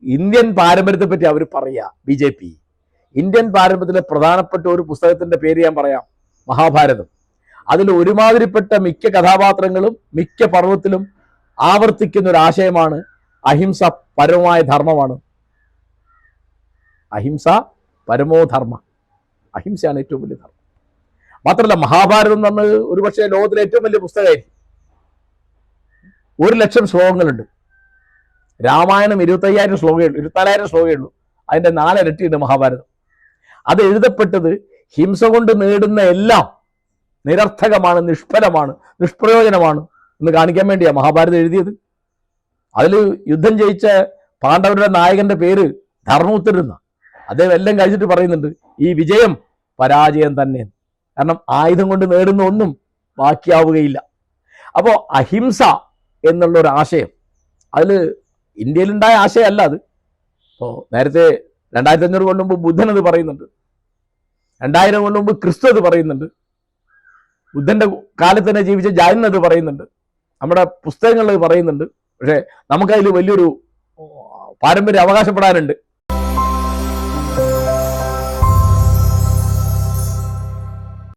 Indian പാരമ്പര്യത്തെ പറ്റി അവർ പറയുക. BJP ഇന്ത്യൻ പാരമ്പര്യത്തിലെ പ്രധാനപ്പെട്ട ഒരു പുസ്തകത്തിന്റെ പേര് ഞാൻ പറയാം, മഹാഭാരതം. അതിൽ ഒരുമാതിരിപ്പെട്ട മിക്ക കഥാപാത്രങ്ങളും മിക്ക പർവ്വത്തിലും ആവർത്തിക്കുന്ന ഒരു ആശയമാണ് അഹിംസ പരമമായ ധർമ്മമാണ്. അഹിംസ പരമോധർമ്മ, അഹിംസയാണ് ഏറ്റവും വലിയ ധർമ്മം. മാത്രമല്ല മഹാഭാരതം എന്ന് പറഞ്ഞത് ഒരുപക്ഷെ ലോകത്തിലെ ഏറ്റവും വലിയ പുസ്തകമായിരിക്കും. 1,00,000 ശ്ലോകങ്ങളുണ്ട്. രാമായണം 25,000 ശ്ലോകമേ ഉള്ളൂ, 24,000 ശ്ലോകമേ ഉള്ളൂ. അതിൻ്റെ 4 ഇരട്ടിയുണ്ട് മഹാഭാരതം. അത് എഴുതപ്പെട്ടത് ഹിംസ കൊണ്ട് നേടുന്ന എല്ലാം നിരർത്ഥകമാണ്, നിഷ്ഫലമാണ്, നിഷ്പ്രയോജനമാണ് എന്ന് കാണിക്കാൻ വേണ്ടിയാണ് മഹാഭാരതം എഴുതിയത്. അതിൽ യുദ്ധം ജയിച്ച പാണ്ഡവരുടെ നായകന്റെ പേര് ധർമ്മപുത്രൻ. അദ്ദേഹം എല്ലാം കഴിച്ചിട്ട് പറയുന്നുണ്ട്, ഈ വിജയം പരാജയം തന്നെ. കാരണം ആയുധം കൊണ്ട് നേടുന്ന ഒന്നും ബാക്കിയാവുകയില്ല. അപ്പോൾ അഹിംസ എന്നുള്ള ഒരു ആശയം, അതിൽ ഇന്ത്യയിലുണ്ടായ ആശയമല്ല അത്. ഇപ്പോൾ നേരത്തെ 2500 കൊല്ലം മുമ്പ് ബുദ്ധൻ അത് പറയുന്നുണ്ട്, 2000 കൊല്ലം മുമ്പ് ക്രിസ്തു അത് പറയുന്നുണ്ട്, ബുദ്ധന്റെ കാലത്ത് തന്നെ ജീവിച്ച ജൈനൻ അത് പറയുന്നുണ്ട്, നമ്മുടെ പുസ്തകങ്ങളിൽ പറയുന്നുണ്ട്. പക്ഷേ നമുക്കതിൽ വലിയൊരു പാരമ്പര്യം അവകാശപ്പെടാനുണ്ട്.